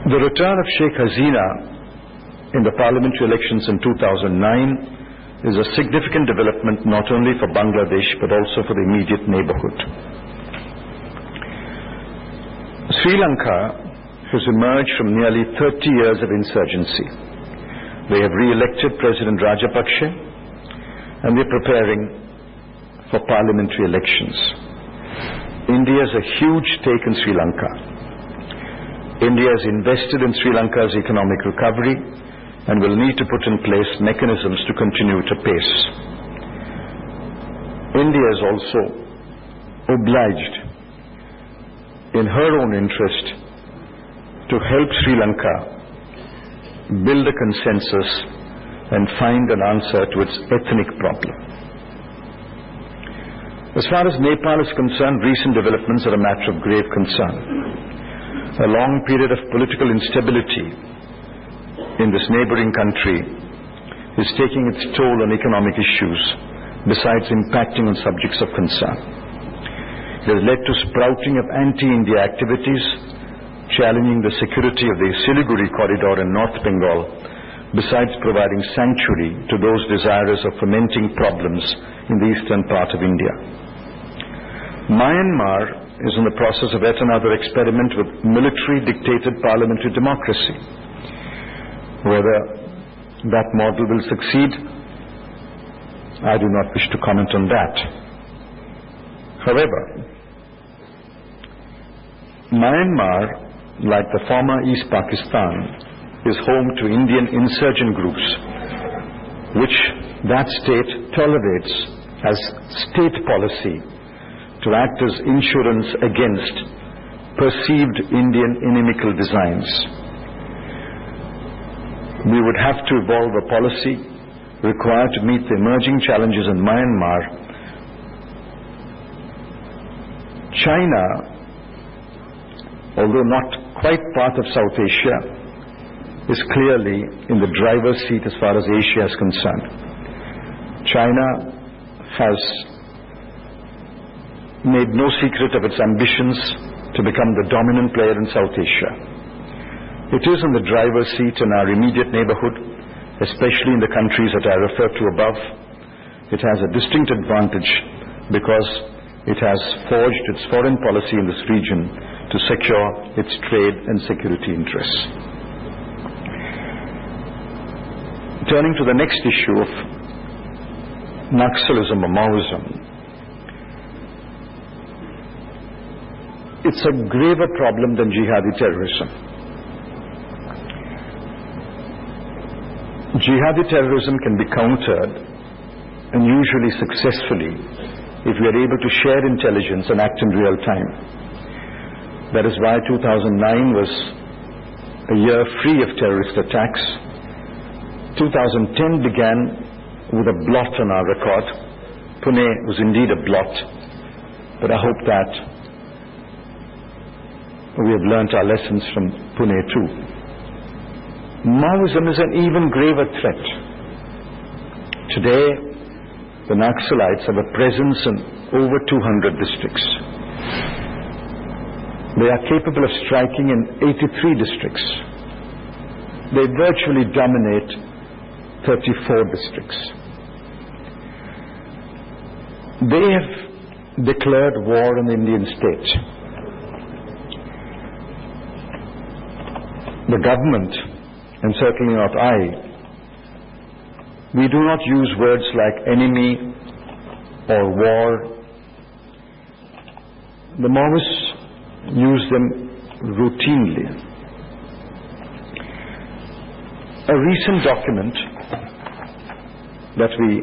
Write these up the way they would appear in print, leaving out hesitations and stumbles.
The return of Sheikh Hasina in the parliamentary elections in 2009 is a significant development not only for Bangladesh but also for the immediate neighborhood. Sri Lanka has emerged from nearly 30 years of insurgency. They have re-elected President Rajapaksa and they're preparing for parliamentary elections. India has a huge stake in Sri Lanka. India has invested in Sri Lanka's economic recovery and will need to put in place mechanisms to continue at a pace. India is also obliged in her own interest to help Sri Lanka build a consensus and find an answer to its ethnic problem. As far as Nepal is concerned, recent developments are a matter of grave concern. A long period of political instability in this neighboring country is taking its toll on economic issues, besides impacting on subjects of concern. It has led to sprouting of anti-India activities, challenging the security of the Siliguri corridor in North Bengal, besides providing sanctuary to those desirous of fomenting problems in the eastern part of India. Myanmar is in the process of yet another experiment with military-dictated parliamentary democracy. Whether that model will succeed, I do not wish to comment on that. However, Myanmar, like the former East Pakistan, is home to Indian insurgent groups, which that state tolerates as state policy to act as insurance against perceived Indian inimical designs. We would have to evolve a policy required to meet the emerging challenges in Myanmar. China, although not quite part of South Asia, is clearly in the driver's seat as far as Asia is concerned. China has made no secret of its ambitions to become the dominant player in South Asia. It is in the driver's seat in our immediate neighborhood, especially in the countries that I referred to above. It has a distinct advantage because it has forged its foreign policy in this region to secure its trade and security interests. Turning to the next issue of Naxalism or Maoism, it's a graver problem than jihadi terrorism. Jihadi terrorism can be countered, and usually successfully, if we are able to share intelligence and act in real time. That is why 2009 was a year free of terrorist attacks. 2010 began with a blot on our record. Pune was indeed a blot, but I hope that we have learnt our lessons from Pune too. Maoism is an even graver threat. Today, the Naxalites have a presence in over 200 districts. They are capable of striking in 83 districts. They virtually dominate 34 districts. They have declared war on the Indian state. The government, and certainly not I, we do not use words like enemy or war. The Maoists use them routinely. A recent document that we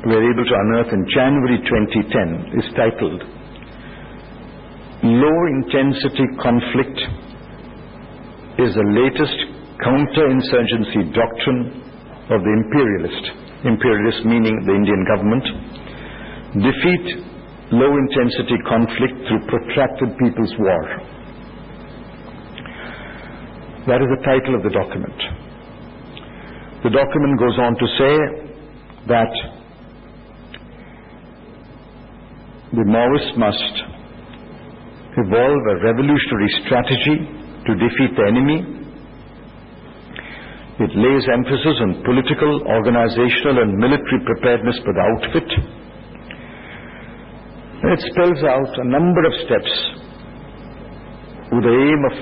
were able to unearth in January 2010 is titled Low Intensity Conflict is the latest counterinsurgency doctrine of the imperialist meaning the Indian government, defeat low-intensity conflict through protracted people's war. That is the title of the document. The document goes on to say that the Maoists must evolve a revolutionary strategy to defeat the enemy It lays emphasis on political, organizational and military preparedness for the outfit. And it spells out a number of steps with the aim of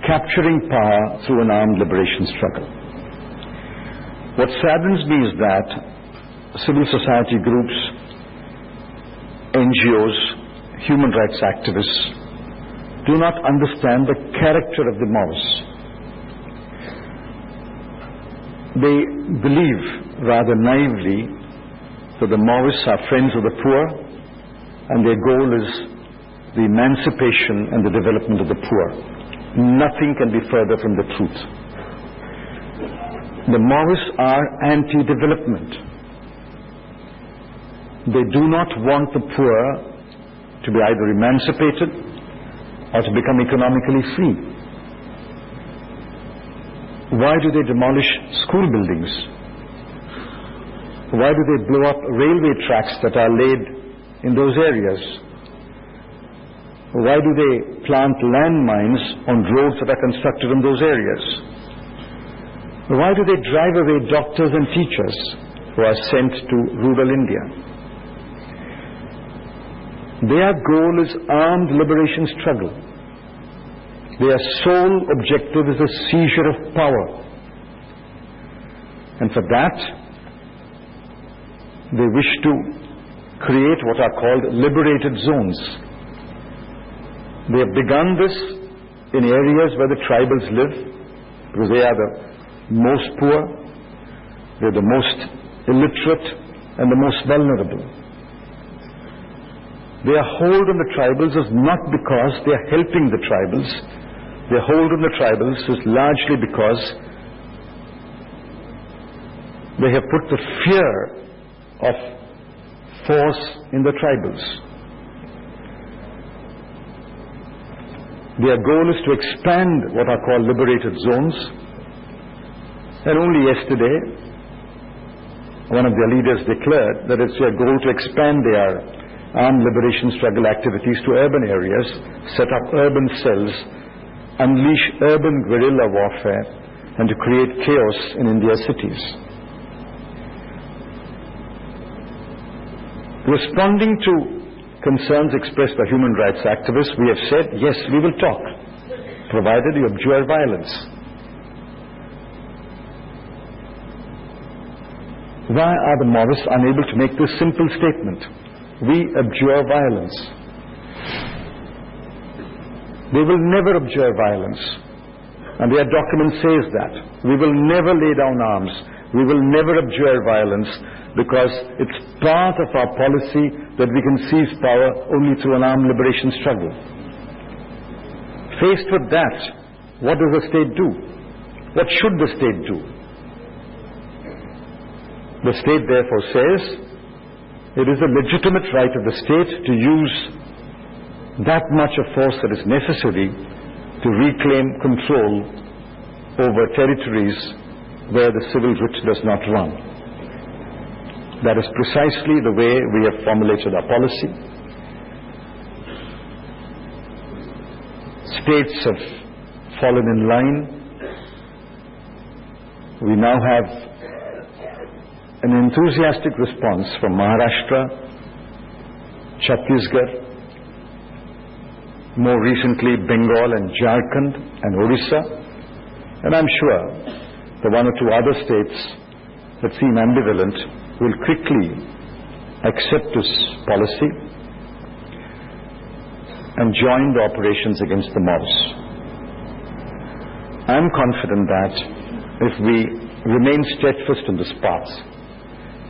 capturing power through an armed liberation struggle. What saddens me is that civil society groups, NGOs, human rights activists do not understand the character of the Maoists. They believe rather naively that the Maoists are friends of the poor and their goal is the emancipation and the development of the poor. Nothing can be further from the truth. The Maoists are anti-development. They do not want the poor to be either emancipated or to become economically free. Why do they demolish school buildings? Why do they blow up railway tracks that are laid in those areas? Why do they plant landmines on roads that are constructed in those areas? Why do they drive away doctors and teachers who are sent to rural India? Their goal is armed liberation struggle. Their sole objective is the seizure of power. And for that, they wish to create what are called liberated zones. They have begun this in areas where the tribals live, because they are the most poor, they're the most illiterate, and the most vulnerable. Their hold on the tribals is not because they are helping the tribals. Their hold on the tribals is largely because they have put the fear of force in the tribals. Their goal is to expand what are called liberated zones. And only yesterday, one of their leaders declared that it's their goal to expand their armed liberation struggle activities to urban areas, set up urban cells, unleash urban guerrilla warfare, and to create chaos in India's cities. Responding to concerns expressed by human rights activists, we have said, yes, we will talk, provided you abjure violence. Why are the Maoists unable to make this simple statement? We abjure violence. They will never abjure violence. And their document says that. We will never lay down arms. We will never abjure violence, because it's part of our policy that we can seize power only through an armed liberation struggle. Faced with that, what does the state do? What should the state do? The state therefore says it is a legitimate right of the state to use that much of force that is necessary to reclaim control over territories where the civil writ does not run. That is precisely the way we have formulated our policy. States have fallen in line. We now have an enthusiastic response from Maharashtra, Chhattisgarh, more recently Bengal and Jharkhand and Orissa, and I'm sure the one or two other states that seem ambivalent will quickly accept this policy and join the operations against the Maoists. I'm confident that if we remain steadfast in this path,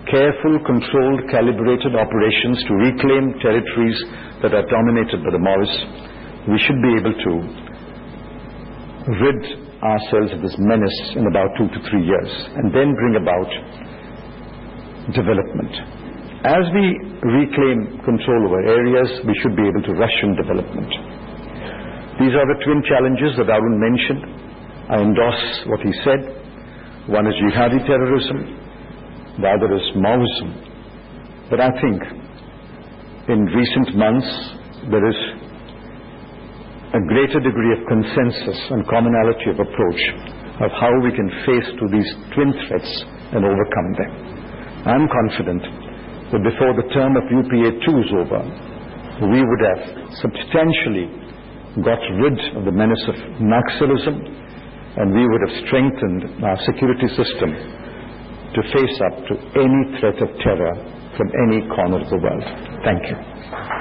careful, controlled, calibrated operations to reclaim territories that are dominated by the Maoists, we should be able to rid ourselves of this menace in about 2 to 3 years, and then bring about development. As we reclaim control over areas, we should be able to ration development. These are the twin challenges that Arun mentioned. I endorse what he said. One is jihadi terrorism, the other is Maoism. But I think in recent months there is a greater degree of consensus and commonality of approach of how we can face to these twin threats and overcome them. I'm confident that before the term of UPA 2 is over, we would have substantially got rid of the menace of Naxalism, and we would have strengthened our security system to face up to any threat of terror from any corner of the world. Thank you.